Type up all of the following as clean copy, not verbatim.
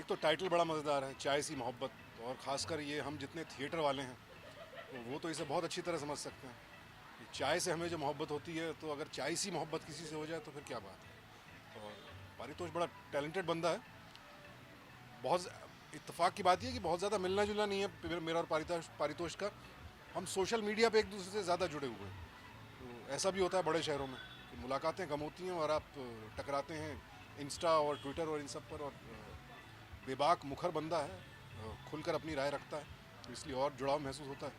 एक तो टाइटल बड़ा मज़ेदार है, चाय सी मोहब्बत, और ख़ासकर ये हम जितने थिएटर वाले हैं तो वो तो इसे बहुत अच्छी तरह समझ सकते हैं कि चाय से हमें जो मोहब्बत होती है, तो अगर चाय सी मोहब्बत किसी से हो जाए तो फिर क्या बात है। और पारितोष बड़ा टैलेंटेड बंदा है। बहुत इत्तेफाक की बात यह है कि बहुत ज़्यादा मिलना जुलना नहीं है मेरा और पारितोष का। हम सोशल मीडिया पे एक दूसरे से ज़्यादा जुड़े हुए हैं। तो ऐसा भी होता है बड़े शहरों में कि मुलाकातें कम होती हैं और आप टकराते हैं इंस्टा और ट्विटर और इन सब पर। और बेबाक मुखर बंदा है, खुलकर अपनी राय रखता है, तो इसलिए और जुड़ाव महसूस होता है।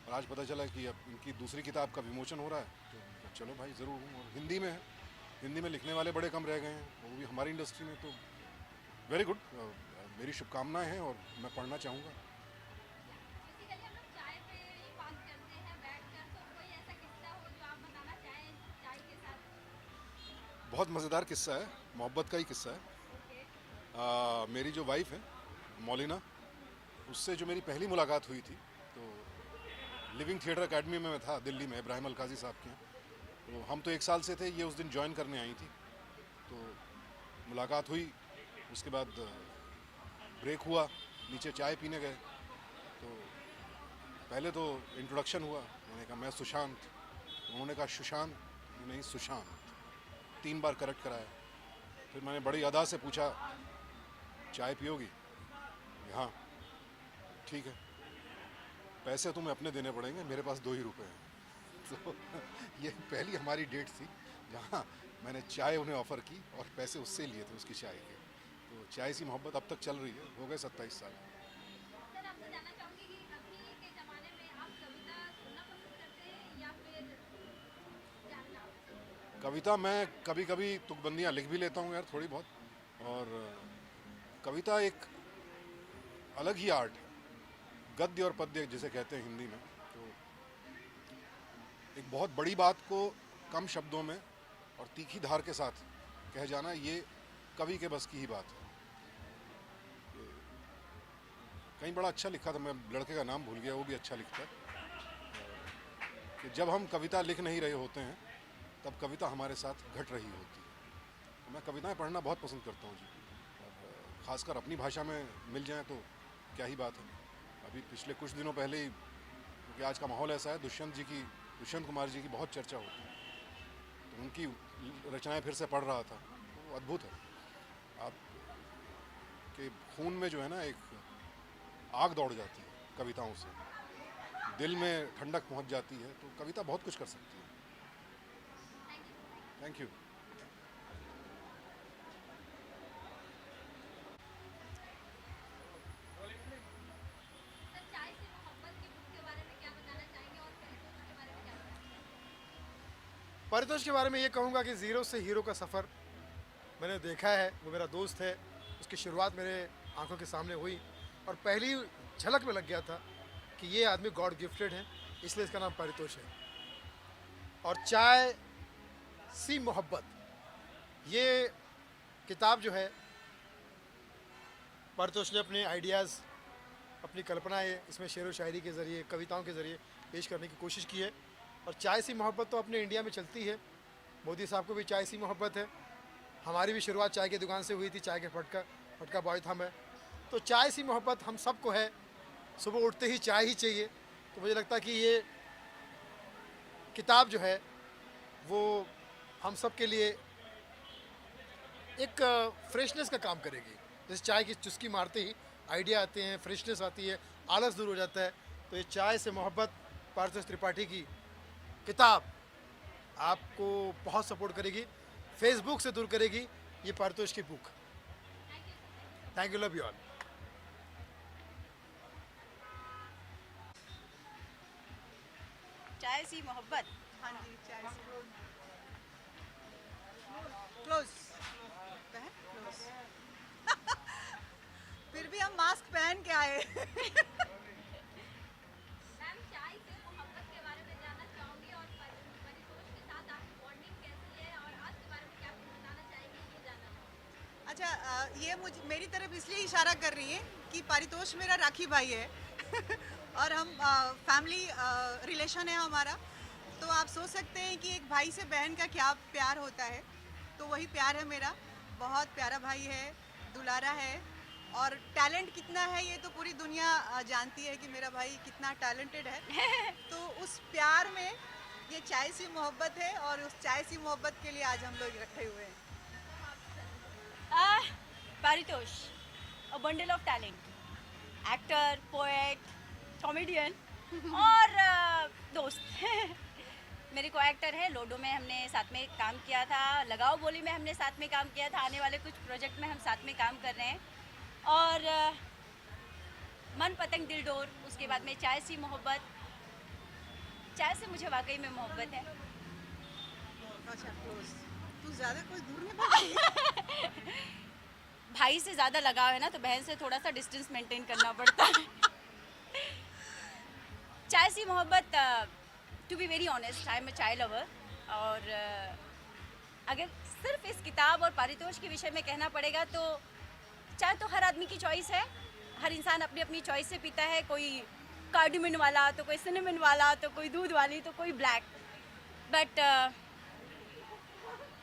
और आज पता चला कि अब इनकी दूसरी किताब का विमोचन हो रहा है, तो चलो भाई ज़रूर हूँ। और हिंदी में है, हिंदी में लिखने वाले बड़े कम रह गए हैं, वो भी हमारी इंडस्ट्री में। तो वेरी गुड, मेरी शुभकामनाएं हैं और मैं पढ़ना चाहूँगा। बहुत मज़ेदार किस्सा है, मोहब्बत का ही किस्सा है। मेरी जो वाइफ है मौलिना, उससे जो मेरी पहली मुलाकात हुई थी, तो लिविंग थिएटर एकेडमी में मैं था दिल्ली में, इब्राहिम अलकाजी साहब के यहाँ। तो हम तो 1 साल से थे, ये उस दिन ज्वाइन करने आई थी। तो मुलाकात हुई, उसके बाद ब्रेक हुआ, नीचे चाय पीने गए। तो पहले तो इंट्रोडक्शन हुआ, मैंने कहा मैं सुशांत, उन्होंने कहा सुशांत नहीं सुशांत, 3 बार करेक्ट कराया। फिर मैंने बड़ी अदा से पूछा चाय पियोगी? हाँ ठीक है, पैसे तुम्हें अपने देने पड़ेंगे, मेरे पास 2 ही रुपए हैं। तो ये पहली हमारी डेट थी जहाँ मैंने चाय उन्हें ऑफ़र की और पैसे उससे लिए थे उसकी चाय के। तो चाय सी मोहब्बत अब तक चल रही है, हो गए 27 साल। कविता मैं कभी कभी तुकबंदियाँ लिख भी लेता हूँ यार, थोड़ी बहुत। और कविता एक अलग ही आर्ट है, गद्य और पद्य जिसे कहते हैं हिंदी में। तो एक बहुत बड़ी बात को कम शब्दों में और तीखी धार के साथ कह जाना, ये कवि के बस की ही बात है। कहीं बड़ा अच्छा लिखा था, मैं लड़के का नाम भूल गया, वो भी अच्छा लिखता है, कि जब हम कविता लिख नहीं रहे होते हैं तब कविता हमारे साथ घट रही होती है। तो मैं कविताएं पढ़ना बहुत पसंद करता हूँ जी, और ख़ासकर अपनी भाषा में मिल जाए तो क्या ही बात है। अभी पिछले कुछ दिनों पहले ही, क्योंकि आज का माहौल ऐसा है, दुष्यंत कुमार जी की बहुत चर्चा होती है, तो उनकी रचनाएं फिर से पढ़ रहा था, तो वो अद्भुत है। आप के खून में जो है ना एक आग दौड़ जाती है कविताओं से, दिल में ठंडक पहुंच जाती है। तो कविता बहुत कुछ कर सकती है। Thank you. पारितोष के बारे में ये कहूँगा कि ज़ीरो से हीरो का सफ़र मैंने देखा है। वो मेरा दोस्त है, उसकी शुरुआत मेरे आंखों के सामने हुई और पहली झलक में लग गया था कि ये आदमी गॉड गिफ्टेड है, इसलिए इसका नाम पारितोष है। और चाय सी मोहब्बत, ये किताब जो है पारितोष ने अपने आइडियाज़, अपनी कल्पनाएँ इसमें शेर व शायरी के ज़रिए, कविताओं के ज़रिए पेश करने की कोशिश की है। और चाय सी मोहब्बत तो अपने इंडिया में चलती है, मोदी साहब को भी चाय सी मोहब्बत है। हमारी भी शुरुआत चाय की दुकान से हुई थी, चाय के फटका बॉय था मैं। तो चाय सी मोहब्बत हम सबको है, सुबह उठते ही चाय ही चाहिए। तो मुझे लगता है कि ये किताब जो है वो हम सब के लिए एक फ्रेशनेस का काम करेगी। जैसे चाय की चुस्की मारते ही आइडिया आते हैं, फ्रेशनेस आती है, आलस दूर हो जाता है। तो ये चाय से मोहब्बत पारितोष त्रिपाठी की किताब आपको बहुत सपोर्ट करेगी, फेसबुक से दूर करेगी ये पारितोष की book. Thank you, love you all. चाय सी मोहब्बत, हाँ जी, चाय से क्लोज क्लोज। फिर भी हम मास्क पहन के आए। मैम, चाय से मोहब्बत के बारे में जानना चाहूंगी और परितोष के साथ आपकी बॉन्डिंग कैसी है और आज के बारे में क्या कुछ बताना चाहेंगे, ये जानना चाहूंगी। अच्छा, ये मुझे मेरी तरफ इसलिए इशारा कर रही है कि पारितोष मेरा राखी भाई है और हम फैमिली रिलेशन है हमारा। तो आप सोच सकते हैं कि एक भाई से बहन का क्या प्यार होता है, तो वही प्यार है मेरा। बहुत प्यारा भाई है, दुलारा है और टैलेंट कितना है ये तो पूरी दुनिया जानती है कि मेरा भाई कितना टैलेंटेड है। तो उस प्यार में ये चाय सी मोहब्बत है और उस चाय सी मोहब्बत के लिए आज हम लोग इकट्ठे हुए हैं। Paritosh, a bundle of talent, actor, poet, comedian और दोस्त। मेरे को एक्टर है, लोडो में हमने साथ में काम किया था, लगाओ बोली में हमने साथ में काम किया था, आने वाले कुछ प्रोजेक्ट में हम साथ में काम कर रहे हैं। और मन पतंग दिल डोर, उसके बाद में चाय सी मोहब्बत। चाय से मुझे वाकई में मोहब्बत है। अच्छा क्लोज, तू ज़्यादा कोई दूर नहीं भागी। भाई से ज़्यादा लगाव है ना, तो बहन से थोड़ा सा डिस्टेंस मेंटेन करना पड़ता है। चाय सी मोहब्बत, to be very honest, I am a chai lover. और अगर सिर्फ इस किताब और पारितोष के विषय में कहना पड़ेगा तो चाय तो हर आदमी की चॉइस है। हर इंसान अपनी अपनी चॉइस से पीता है, कोई कार्डमन वाला, तो कोई सिनेमन वाला, तो कोई दूध वाली, तो कोई ब्लैक। बट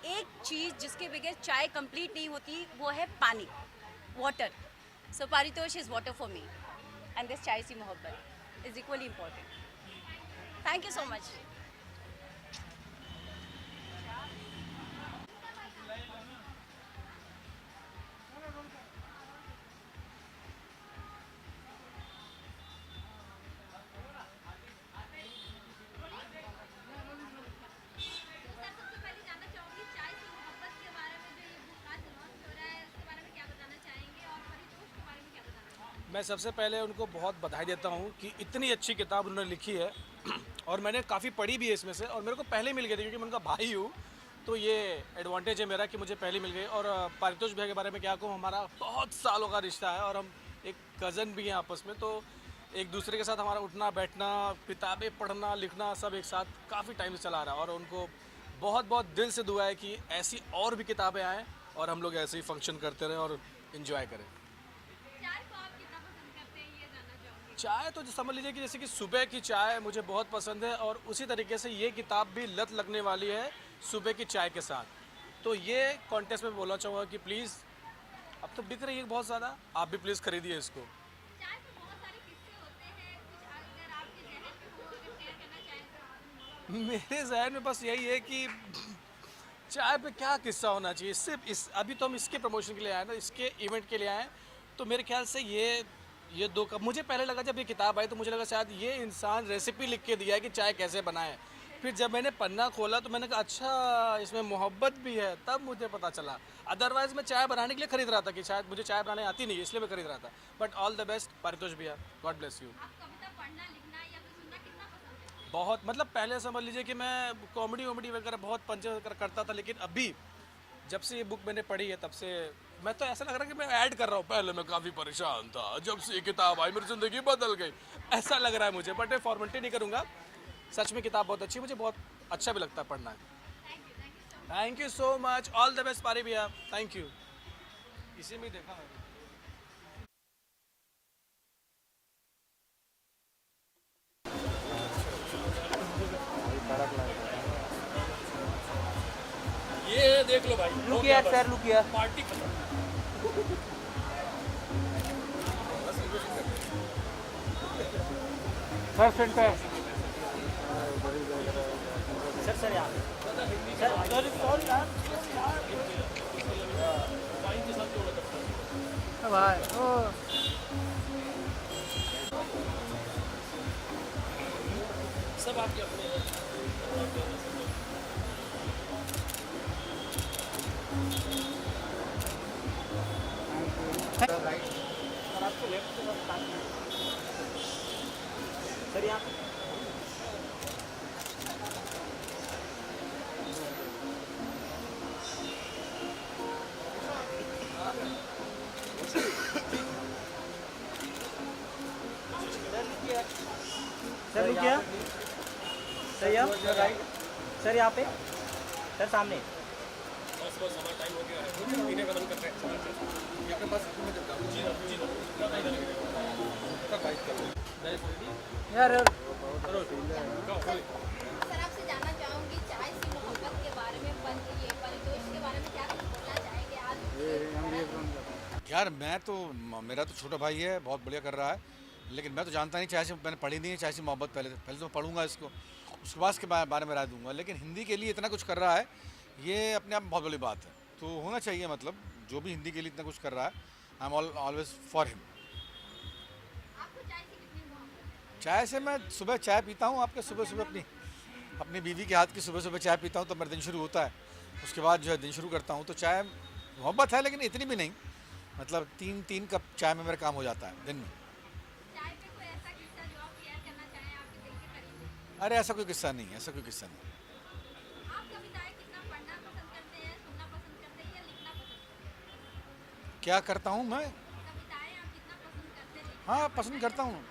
एक चीज़ जिसके बगैर चाय कंप्लीट नहीं होती वो है पानी, water. So Paritosh is water for me and this चाय सी मोहब्बत is equally important. Thank you so much. मैं सबसे पहले उनको बहुत बधाई देता हूँ कि इतनी अच्छी किताब उन्होंने लिखी है और मैंने काफ़ी पढ़ी भी है इसमें से, और मेरे को पहले मिल गई थी क्योंकि मैं उनका भाई हूँ, तो ये एडवांटेज है मेरा कि मुझे पहले मिल गई। और पारितोष भैया के बारे में क्या कहूँ, हमारा बहुत सालों का रिश्ता है और हम एक कज़न भी हैं आपस में, तो एक दूसरे के साथ हमारा उठना बैठना, किताबें पढ़ना लिखना सब एक साथ काफ़ी टाइम से चला रहा है। और उनको बहुत बहुत दिल से दुआ है कि ऐसी और भी किताबें आएँ और हम लोग ऐसे ही फंक्शन करते रहें और इन्जॉय करें। चाय तो समझ लीजिए कि जैसे कि सुबह की चाय मुझे बहुत पसंद है, और उसी तरीके से ये किताब भी लत लगने वाली है सुबह की चाय के साथ। तो ये कॉन्टेस्ट में बोलना चाहूँगा कि प्लीज़, अब तो बिक रही है बहुत ज़्यादा, आप भी प्लीज़ खरीदिए इसको। मेरे जहन में बस यही है कि चाय पे क्या किस्सा होना चाहिए। सिर्फ अभी तो हम इसके प्रमोशन के लिए आए ना, इसके इवेंट के लिए आए, तो मेरे ख्याल से ये दो कप, मुझे पहले लगा जब ये किताब आई तो मुझे लगा शायद ये इंसान रेसिपी लिख के दिया है कि चाय कैसे बनाएं। फिर जब मैंने पन्ना खोला तो मैंने कहा अच्छा इसमें मोहब्बत भी है, तब मुझे पता चला। अदरवाइज मैं चाय बनाने के लिए खरीद रहा था कि शायद मुझे चाय बनाने आती नहीं, इसलिए मैं खरीद रहा था। But all the best Paritosh भैया, गॉड ब्लेस यू। बहुत, मतलब पहले समझ लीजिए कि मैं कॉमेडी वगैरह बहुत पंच करता था, लेकिन अभी जब से ये बुक मैंने पढ़ी है तब से मैं तो ऐसा लग रहा है कि मैं ऐड कर रहा हूँ। पहले मैं काफ़ी परेशान था, जब से ये किताब आई मेरी ज़िंदगी बदल गई, ऐसा लग रहा है मुझे। बट मैं फॉर्मेलिटी नहीं करूँगा, सच में किताब बहुत अच्छी, मुझे बहुत अच्छा भी लगता है पढ़ना है। Thank you so much, all the best पारी भैया, थैंक यू। इसी में देखा मैंने। ये देख लो भाई, look here sir, look here. Party खत्म। सर सेंटर सर, सर यहाँ सर, सॉरी यार भाई। ओ सब आपके अपने हैं। सर यहाँ सर रुक गया सर, यहाँ सर, यहाँ पे सर, सामने। बस हमारा टाइम हो गया है, इन्हें खत्म करते हैं। ये अपने पास यार सर आपसे जानना चाहूँगी चाय सी मोहब्बत के बारे में, ये पारितोष के बारे में क्या कुछ बोलना चाहेंगे आज? यार मैं तो मेरा तो छोटा भाई है, बहुत बढ़िया कर रहा है, लेकिन मैं तो जानता नहीं, चाहे से मैंने पढ़ी नहीं है, चाहे से मोहब्बत पहले तो पढ़ूंगा इसको, उसके बाद इसके बारे में राय दूंगा। लेकिन हिंदी के लिए इतना कुछ कर रहा है, ये अपने आप में बहुत बड़ी बात है, तो होना चाहिए। मतलब जो भी हिंदी के लिए इतना कुछ कर रहा है, I am always for him. चाय से मैं सुबह चाय पीता हूँ, आपके सुबह सुबह अपनी बीवी के हाथ की सुबह सुबह चाय पीता हूँ, तो मेरा दिन शुरू होता है। उसके बाद जो है दिन शुरू करता हूँ, तो चाय मोहब्बत है, लेकिन इतनी भी नहीं, मतलब 3 कप चाय में मेरा काम हो जाता है दिन में। अरे ऐसा कोई किस्सा नहीं है, ऐसा कोई किस्सा नहीं। क्या करता हूँ मैं? हाँ, पसंद करता हूँ।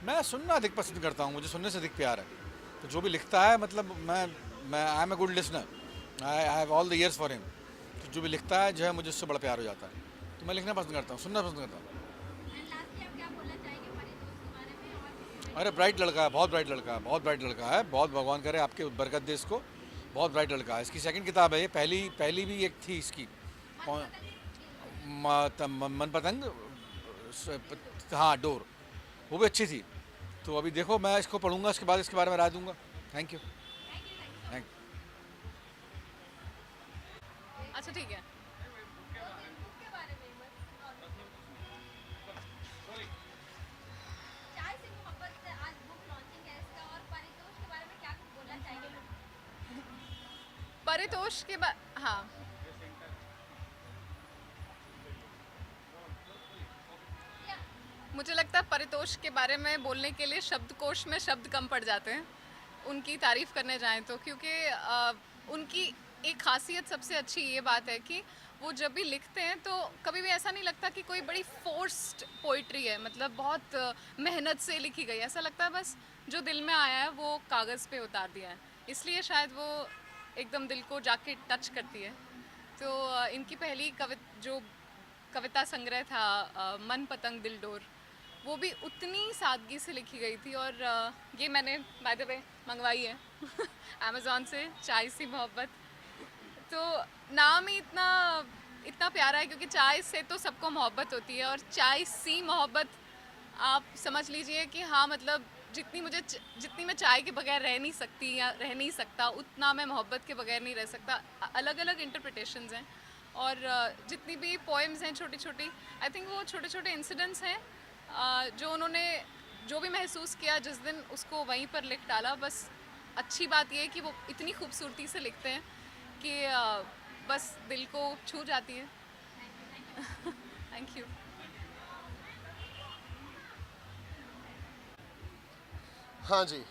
मैं सुनना अधिक पसंद करता हूँ, मुझे सुनने से अधिक प्यार है। तो जो भी लिखता है, मतलब मैं I am a good listener, I have all the ears for him. तो जो भी लिखता है जो है, मुझे उससे बड़ा प्यार हो जाता है, तो मैं लिखना पसंद करता हूँ, सुनना पसंद करता हूँ। अरे ब्राइट लड़का है, बहुत ब्राइट लड़का है, बहुत ब्राइट लड़का है, बहुत भगवान करे आपके बरकत दे इसको, बहुत ब्राइट लड़का है। इसकी सेकंड किताब है ये, पहली भी एक थी इसकी, मन पतंग, हाँ डोर, वो भी अच्छी थी। तो अभी देखो, मैं इसको पढ़ूंगा, इसके बाद इसके बारे में राय दूंगा। Thank you. अच्छा ठीक है। परितोष के बाद हाँ, मुझे लगता है परितोष के बारे में बोलने के लिए शब्दकोश में शब्द कम पड़ जाते हैं उनकी तारीफ़ करने जाएं तो, क्योंकि उनकी एक खासियत सबसे अच्छी ये बात है कि वो जब भी लिखते हैं तो कभी भी ऐसा नहीं लगता कि कोई बड़ी फोर्स्ड पोइट्री है, मतलब बहुत मेहनत से लिखी गई। ऐसा लगता है बस जो दिल में आया है वो कागज़ पे उतार दिया है, इसलिए शायद वो एकदम दिल को जाके टच करती है। तो इनकी पहली जो कविता संग्रह था मन पतंग दिल डोर, वो भी उतनी सादगी से लिखी गई थी। और ये मैंने बाय द वे मंगवाई है अमेज़ॉन से, चाय सी मोहब्बत। तो नाम ही इतना प्यारा है, क्योंकि चाय से तो सबको मोहब्बत होती है, और चाय सी मोहब्बत आप समझ लीजिए कि हाँ, मतलब जितनी मैं चाय के बगैर रह नहीं सकती या रह नहीं सकता, उतना मैं मोहब्बत के बगैर नहीं रह सकता। अलग अलग इंटरप्रिटेशंस हैं, और जितनी भी पोएम्स हैं छोटी छोटी, आई थिंक वो छोटे छोटे इंसिडेंट्स हैं जो उन्होंने जो भी महसूस किया जिस दिन, उसको वहीं पर लिख डाला। बस अच्छी बात ये है कि वो इतनी खूबसूरती से लिखते हैं कि बस दिल को छू जाती है। Thank you. हाँ जी,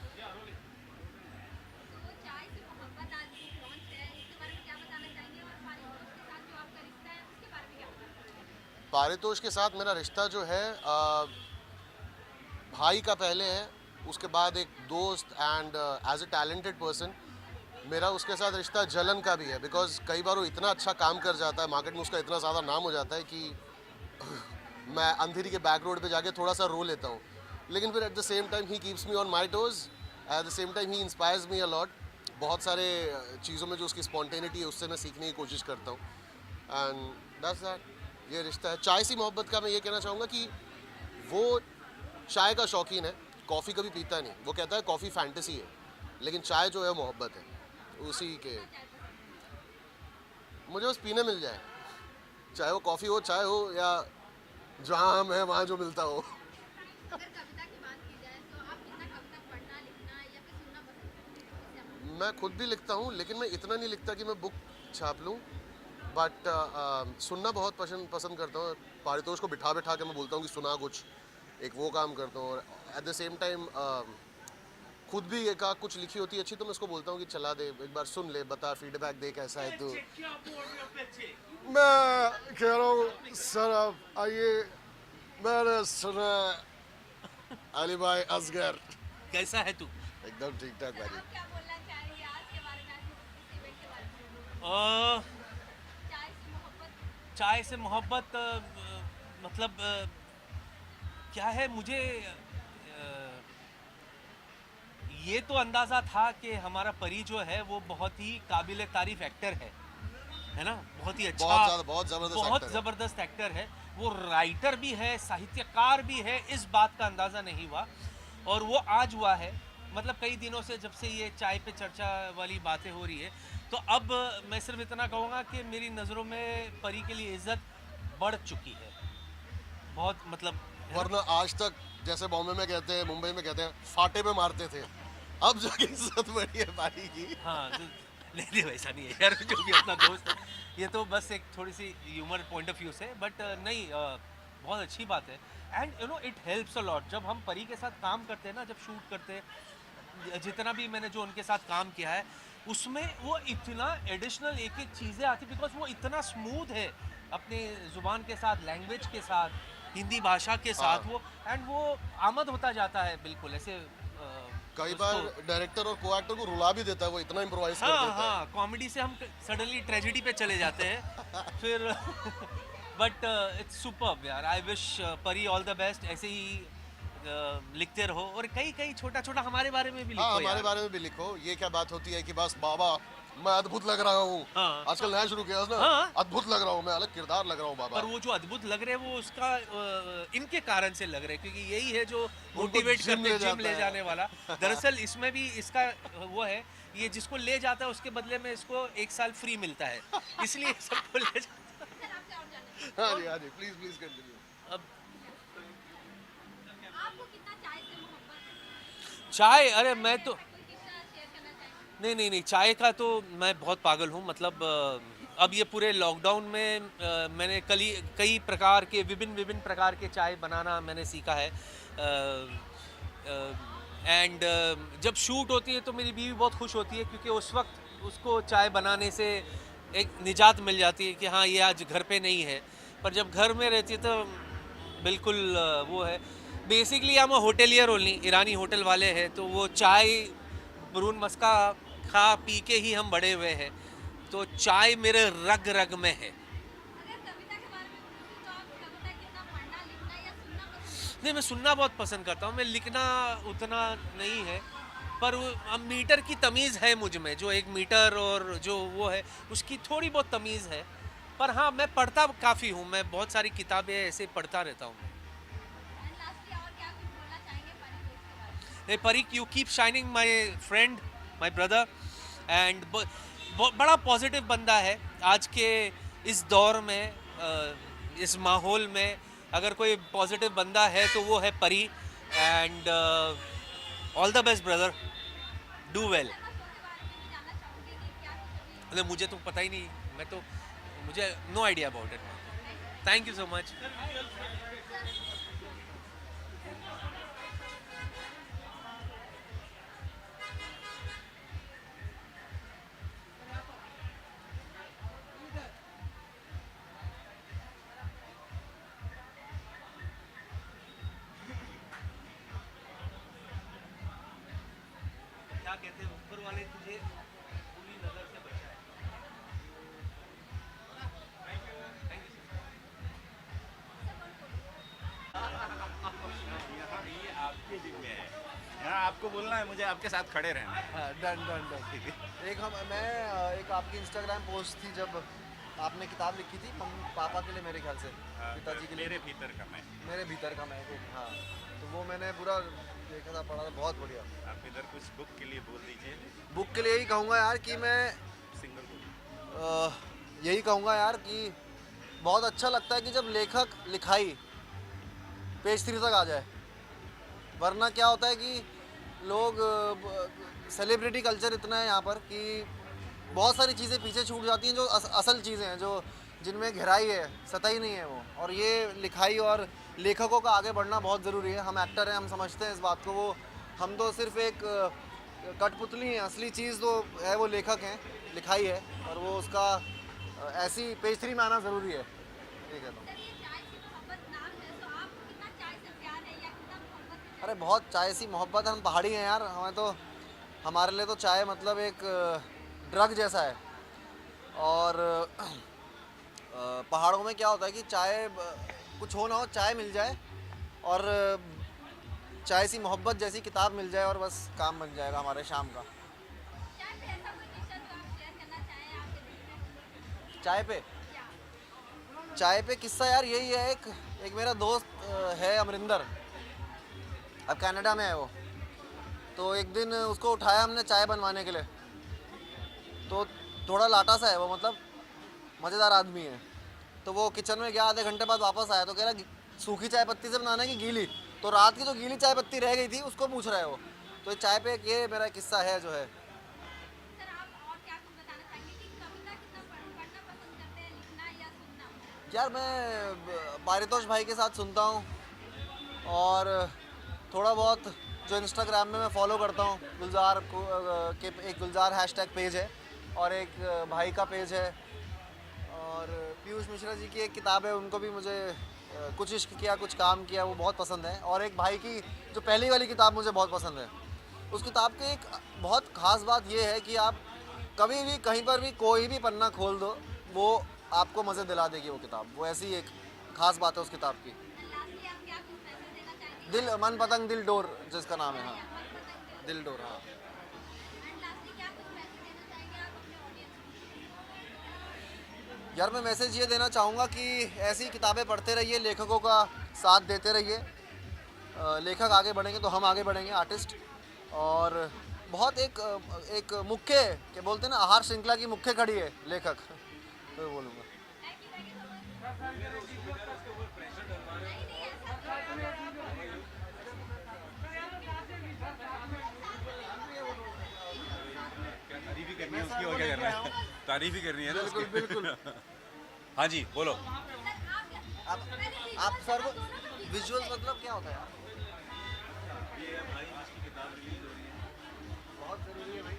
पारितोष के साथ मेरा रिश्ता जो है भाई का पहले है, उसके बाद एक दोस्त, and as a talented person मेरा उसके साथ रिश्ता जलन का भी है। बिकॉज कई बार वो इतना अच्छा काम कर जाता है, मार्केट में उसका इतना ज़्यादा नाम हो जाता है कि मैं अंधेरी के बैक रोड पे जाके थोड़ा सा रो लेता हूँ, लेकिन फिर at the same time he keeps me on my toes, at the same time he inspires me a lot. बहुत सारे चीज़ों में जो उसकी स्पॉन्टेनिटी है उससे मैं सीखने की कोशिश करता हूँ, एंड दैट्स दैट। ये रिश्ता है। चाय सी मोहब्बत का मैं ये कहना चाहूँगा कि वो चाय का शौकीन है, कॉफ़ी कभी पीता नहीं। वो कहता है कॉफ़ी फैंटेसी है, लेकिन चाय जो है मोहब्बत है। उसी के मुझे बस पीने मिल जाए, चाहे वो कॉफ़ी हो, चाय हो, या जहाँ हम हैं वहाँ जो मिलता हो। मैं खुद भी लिखता हूँ, लेकिन मैं इतना नहीं लिखता कि मैं बुक छाप लूँ, बट सुनना बहुत पसंद करता हूँ। पारितोष को बिठा के मैं बोलता हूँ कि सुना कुछ, एक वो काम करता हूँ। और एट द सेम टाइम खुद भी एक कुछ लिखी होती है अच्छी, तो मैं उसको बोलता हूँ कि चला दे, एक बार सुन ले, बता, फीडबैक दे कैसा है। तो मैं कह रहा हूँ सर, आप आइए, मैंने सुना अली भाई असगर कैसा है तू? एकदम ठीक ठाक भाई। चाय से मोहब्बत मतलब क्या है, मुझे ये तो अंदाज़ा था कि हमारा परी जो है वो बहुत ही काबिल तारीफ एक्टर है ना, बहुत ही अच्छा, बहुत ज़बरदस्त ज़बरदस्त एक्टर है। वो राइटर भी है, साहित्यकार भी है, इस बात का अंदाज़ा नहीं हुआ। और वो आज हुआ है, मतलब कई दिनों से जब से ये चाय पे चर्चा वाली बातें हो रही है, तो अब मैं सिर्फ इतना कहूँगा कि मेरी नज़रों में परी के लिए इज्जत बढ़ चुकी है बहुत, मतलब। वरना आज तक जैसे बॉम्बे में कहते हैं, मुंबई में कहते हैं, फाटे पे मारते थे, अब जाके इज्जत बढ़ी है परी की। हाँ नहीं वैसा नहीं है यार, जो भी अपना दोस्त है, ये तो बस एक थोड़ी सी ह्यूमर पॉइंट ऑफ व्यू से, बट नहीं बहुत अच्छी बात है। And you know it helps a lot जब हम परी के साथ काम करते हैं ना, जब शूट करते हैं, जितना भी मैंने जो उनके साथ काम किया है उसमें वो इतना एडिशनल एक एक चीज़ें आती, बिकॉज वो इतना स्मूथ है अपने ज़ुबान के साथ, लैंग्वेज के साथ, हिंदी भाषा के साथ, वो एंड वो आमद होता जाता है बिल्कुल ऐसे। कई बार डायरेक्टर और को एक्टर को रुला भी देता है, वो इतना इम्प्रोवाइज कर देता है। हाँ, कॉमेडी से हम सडनली ट्रेजेडी पे चले जाते हैं फिर बट इट्स सुपर्ब यार। आई विश परी ऑल द बेस्ट, ऐसे ही लिखते रहो और कई कई छोटा छोटा हमारे बारे में भी लिखो। हाँ, हमारे बारे में भी लिखो। ये क्या बात होती है कि बस बाबा मैं अद्भुत लग रहा हूँ। हाँ। आजकल नया शुरू किया ना। हाँ। अद्भुत लग रहा हूँ मैं, अलग किरदार लग रहा हूँ बाबा। पर वो जो अद्भुत लग रहे हैं वो उसका इनके कारण से लग रहे हैं, क्योंकि यही है जो मोटिवेट करते, जिम ले जाने वाला। दरअसल इसमें भी इसका वो है, ये जिसको ले जाता है उसके बदले में इसको 1 साल फ्री मिलता है, इसलिए सबको ले जाता है। हाँ जी, हाँ जी, प्लीज प्लीज कंटिन्यू। अब चाय, अरे मैं तो नहीं चाय का तो मैं बहुत पागल हूँ। मतलब अब ये पूरे लॉकडाउन में मैंने कई प्रकार के विभिन्न प्रकार के चाय बनाना मैंने सीखा है। एंड जब शूट होती है तो मेरी बीवी बहुत खुश होती है, क्योंकि उस वक्त उसको चाय बनाने से एक निजात मिल जाती है कि हाँ ये आज घर पे नहीं है। पर जब घर में रहती है तो बिल्कुल वो है। बेसिकली हम होटेलियर ओनली, ईरानी होटल वाले हैं, तो वो चाय ब्रून मस्का खा पी के ही हम बड़े हुए हैं, तो चाय मेरे रग रग में है। नहीं, मैं सुनना बहुत पसंद करता हूँ, मैं लिखना उतना नहीं है, पर मीटर की तमीज़ है मुझ में, जो एक मीटर और जो वो है उसकी थोड़ी बहुत तमीज़ है। पर हाँ, मैं पढ़ता काफ़ी हूँ, मैं बहुत सारी किताबें ऐसे पढ़ता रहता हूँ। परी, you keep shining my friend, my brother, and बड़ा पॉजिटिव बंदा है आज के इस दौर में, इस माहौल में। अगर कोई पॉजिटिव बंदा है तो वो है परी। And all the best brother, do well. मतलब मुझे तो पता ही नहीं, मुझे no idea about it. Thank you so much. क्या कहते हैं, ऊपर वाले तुझे पूरी नजर से बचाए। ये आपके जिम्मे है, यहाँ आपको बोलना है, मुझे आपके साथ खड़े रहना है। Done done done. एक आपकी इंस्टाग्राम पोस्ट थी जब आपने किताब लिखी थी पापा के लिए, मेरे ख्याल से पिताजी के लिए, मेरे भीतर का मैं। मेरे भीतर का मैं। हाँ, तो वो मैंने पूरा देखा था, पढ़ा था, बहुत बढ़िया। आप इधर कुछ बुक के लिए बोल दीजिए। बुक के लिए यही कहूँगा यार कि मैं यही कहूँगा यार कि बहुत अच्छा लगता है कि जब लेखक लिखाई पेज 3 तक आ जाए। वरना क्या होता है कि लोग सेलिब्रिटी कल्चर इतना है यहाँ पर कि बहुत सारी चीज़ें पीछे छूट जाती हैं, जो असल चीज़ें हैं, जो जिनमें गहराई है, सतही नहीं है वो। और ये लिखाई और लेखकों का आगे बढ़ना बहुत ज़रूरी है। हम एक्टर हैं, हम समझते हैं इस बात को। हम तो सिर्फ एक कठपुतली हैं, असली चीज़ तो है वो लेखक हैं, लिखाई है, और वो उसका ऐसी पेज 3 में आना ज़रूरी है। ठीक है। तो अरे बहुत चाय सी मोहब्बत, हम पहाड़ी हैं यार, हमारे लिए तो चाय मतलब एक ड्रग जैसा है। और पहाड़ों में क्या होता है कि चाय, कुछ हो ना हो चाय मिल जाए, और चाय सी मोहब्बत जैसी किताब मिल जाए, और बस काम बन जाएगा हमारे शाम का। चाय पे चाय पे किस्सा यार यही है, एक मेरा दोस्त है अमरिंदर, अब कनाडा में है वो। तो एक दिन उसको उठाया हमने चाय बनवाने के लिए, तो थोड़ा लाटा सा है वो, मतलब मज़ेदार आदमी है। तो वो किचन में गया, आधे घंटे बाद वापस आया तो कह रहा सूखी चाय पत्ती से बनाना है कि गीली। तो रात की जो गीली चाय पत्ती रह गई थी उसको पूछ रहा है वो। तो चाय पे ये मेरा किस्सा है जो है। यार मैं पारितोष भाई के साथ सुनता हूँ, और थोड़ा बहुत जो इंस्टाग्राम में मैं फॉलो करता हूँ, गुलजार के एक गुलजार हैशटैग पेज है और एक भाई का पेज है, और पीयूष मिश्रा जी की एक किताब है, उनको भी मुझे कुछ इश्क किया कुछ काम किया वो बहुत पसंद है। और एक भाई की जो पहली वाली किताब मुझे बहुत पसंद है। उस किताब की एक बहुत ख़ास बात ये है कि आप कभी भी कहीं पर भी कोई भी पन्ना खोल दो, वो आपको मज़े दिला देगी वो किताब। वो ऐसी एक ख़ास बात है उस किताब की। दिल मन पतंग दिल डोर जिसका नाम है, हाँ दिल डोर, हाँ। यार मैं मैसेज ये देना चाहूँगा कि ऐसी किताबें पढ़ते रहिए, लेखकों का साथ देते रहिए। लेखक आगे बढ़ेंगे तो हम आगे बढ़ेंगे, आर्टिस्ट। और बहुत एक मुख्य क्या बोलते हैं ना, आहार श्रृंखला की मुख्य खड़ी है लेखक, तो बोलूँगा। उसकी और क्या करना है, तारीफ ही करनी है ना उसकी। बिल्कुल। हाँ जी बोलो। आप सर विजुअल्स मतलब क्या होता है यार? ये भाई जिसकी किताब रिलीज हो रही है, बहुत जरूरी है भाई।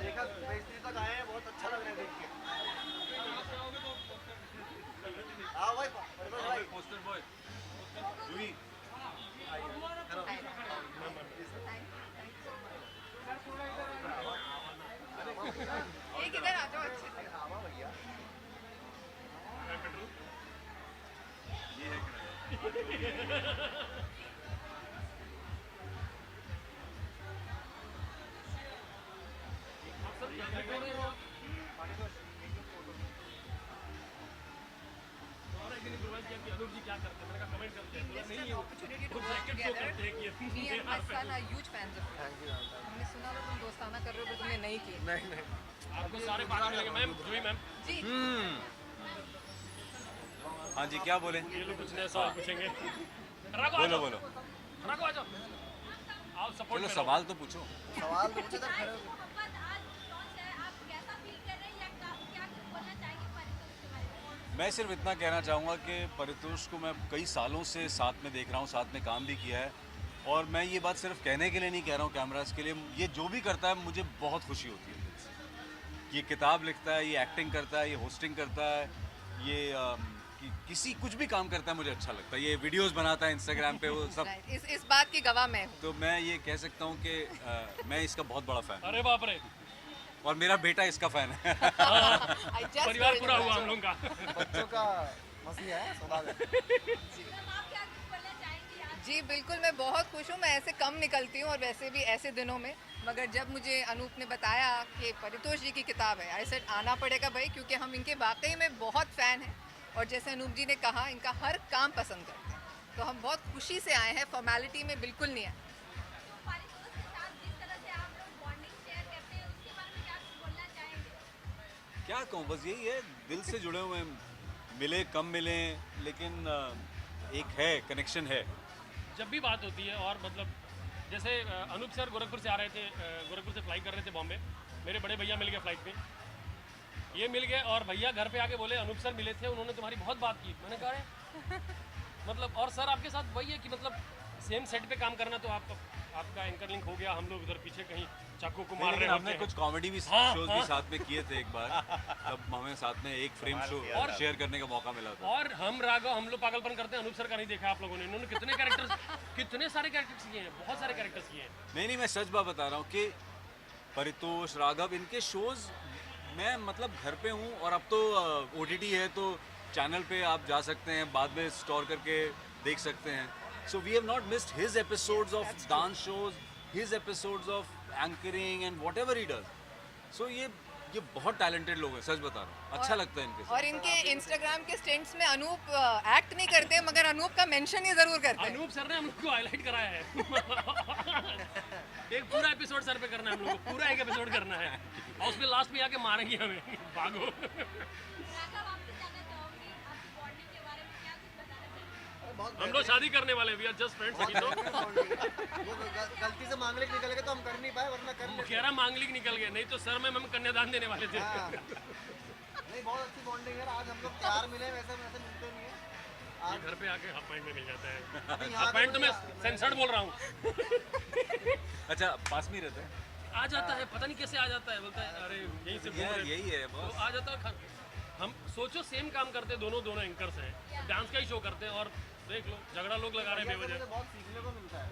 देखा बेचने तक आए हैं, बहुत अच्छा लग रहा है देख के। हाँ भाई पोस्टर बॉय जूही एक इधर आ जाओ अच्छे से। हमने सुना था तुम दोस्ताना कर रहे हो, पर तुमने नहीं की। नहीं आपको सारे पागल मिलेंगे मैम, जूही मैम। जी हाँ जी क्या बोले? ये लोग कुछ नया सवाल पूछेंगे। बोलो बोलो। रखो आ जाओ, आओ सपोर्ट चलो करो। सवाल तो पूछो। सवाल तो पूछे खड़े हो। मैं सिर्फ इतना कहना चाहूँगा कि परितोष को मैं कई सालों से साथ में देख रहा हूँ, साथ में काम भी किया है, और मैं ये बात सिर्फ कहने के लिए नहीं कह रहा हूँ कैमरास के लिए। ये जो भी करता है मुझे बहुत खुशी होती है दिल से। ये किताब लिखता है, ये एक्टिंग करता है, ये होस्टिंग करता है, ये किसी कुछ भी काम करता है मुझे अच्छा लगता है। ये वीडियोस बनाता है इंस्टाग्राम पे, वो सब इस बात की गवाह मैं हूँ। तो मैं ये कह सकता हूँ कि मैं इसका बहुत बड़ा फ़ैन हूँ, अरे बाप रे, और मेरा बेटा इसका फ़ैन है। परिवार पूरा हुआ हम लोगों का। बच्चों का मसीहा है सौदागर। जी बिल्कुल, मैं बहुत खुश हूँ। मैं ऐसे कम निकलती हूँ और वैसे भी ऐसे दिनों में, मगर जब मुझे अनूप ने बताया कि परितोष जी की किताब है, आई सेड आना पड़ेगा भाई, क्योंकि हम इनके वाकई में बहुत फ़ैन हैं। और जैसे अनूप जी ने कहा, इनका हर काम पसंद करते हैं, तो हम बहुत खुशी से आए हैं, फॉर्मेलिटी में बिल्कुल नहीं आए। क्या कहूँ, बस यही है, दिल से जुड़े हुए हैं, मिले कम मिले, लेकिन एक है कनेक्शन है। जब भी बात होती है, और मतलब जैसे अनूप सर गोरखपुर से आ रहे थे, गोरखपुर से फ्लाई कर रहे थे बॉम्बे, मेरे बड़े भैया मिल गए फ्लाइट पे, ये मिल गए, और भैया घर पे आके बोले अनूप सर मिले थे, उन्होंने तुम्हारी बहुत बात की। मैंने कहा अरे मतलब, और सर आपके साथ वही है कि मतलब सेम सेट पे काम करना, तो आपका एंकर लिंक हो गया, हम लोग उधर पीछे कहीं चाकू को मार रहे हैं। हमने कुछ कॉमेडी भी शोज भी साथ में किए थे एक बार, तब हमें साथ में एक फ्रेम शो और शेयर करने का मौका मिला था। और हम लोग पागलपन करते हैं, अनूप सर का नहीं देखा आप लोगों ने, इन्होंने कितने सारे कैरेक्टर्स किए हैं, बहुत सारे कैरेक्टर्स किए हैं। नहीं मैं सच बात बता रहा हूँ कि परितोष, राघव, इनके शोज मैं मतलब घर पे हूँ, और अब तो OTT है, तो चैनल पे आप जा सकते हैं, बाद में स्टोर करके देख सकते हैं। So we have not missed his episodes of dance shows, his episodes of anchoring and whatever he does. So ये ये बहुत टैलेंटेड लोग हैं, सच बता रहा हूँ, अच्छा लगता है इनके साथ। और इनके इंस्टाग्राम के स्टेंट्स में अनूप एक्ट नहीं करते मगर अनूप का मेंशन ही जरूर करते हैं। अनूप सर ने हमको हाईलाइट कराया है। एक पूरा एपिसोड सर पे करना है हम लोग को, पूरा एक एपिसोड करना है और उसमें लास्ट में आके मारेंगे हमें। भागो। हम लोग शादी करने वाले, वी आर जस्ट फ्रेंड्स अभी तो। वो गलती से मांगलिक निकल गए तो हम कर नहीं पाए, वरना कर लेते। कह रहा मांगलिक निकल गए, नहीं तो सर में हम कन्यादान देने वाले थे। नहीं, बहुत अच्छी बॉन्डिंग है। आज हम लोग तैयार मिले, वैसे वैसे मिलते नहीं है। ये घर पे आके हाफ पैंट में मिल जाता है। यहाँ हाफ पैंट तो मैं सेंसर्ड बोल रहा हूँ। अच्छा, पास में ही रहता है? आ जाता है, पता नहीं कैसे आ जाता है, बोलता है अरे यहीं से यार यही है तो बॉस। आ जाता है। हम सोचो सेम काम करते, दोनों एंकर्स हैं, डांस का ही शो करते हैं और देख लो झगड़ा लोग लगा रहे हैं मुझे बेवजह। बहुत सीखने को मिलता है।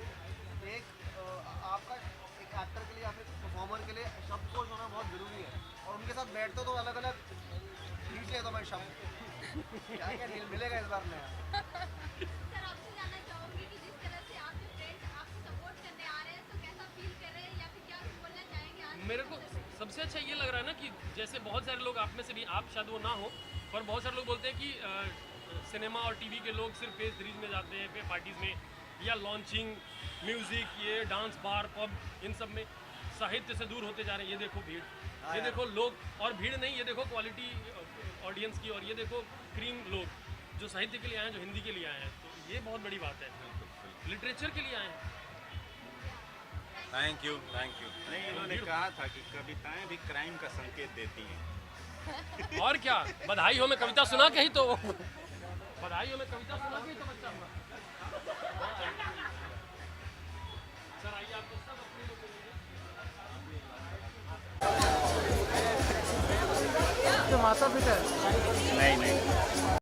आपका एक एक्टर के लिए या फिर परफॉर्मर के लिए शब्दकोश होना बहुत जरूरी है, और उनके साथ बैठते तो अलग अलग खींच लेता मैं शब्द। क्या क्या मिलेगा इस बार नया। मेरे को सबसे अच्छा ये लग रहा है ना कि जैसे बहुत सारे लोग, आप में से भी, आप शायद वो ना हो, पर बहुत सारे लोग बोलते हैं कि सिनेमा और टीवी के लोग सिर्फ फेस सीरीज में जाते हैं, पे पार्टीज में या लॉन्चिंग, म्यूजिक, ये डांस बार, पब, इन सब में साहित्य से दूर होते जा रहे हैं। ये देखो भीड़, ये देखो लोग, और भीड़ नहीं, ये देखो क्वालिटी ऑडियंस की, और ये देखो क्रीम लोग जो साहित्य के लिए आए हैं, जो हिंदी के लिए आए हैं। तो ये बहुत बड़ी बात है, लिटरेचर के लिए आए हैं। Thank you, thank you. नहीं, इन्होंने कहा था कि कविताएं भी क्राइम का संकेत देती हैं। और क्या, बधाई हो में कविता सुना के ही तो, बधाई हो में कविता सुना के ही तो बच्चा हुआ। सर आइए, आपको सब अपने लोग मिलेंगे। माता पिता है? नहीं नहीं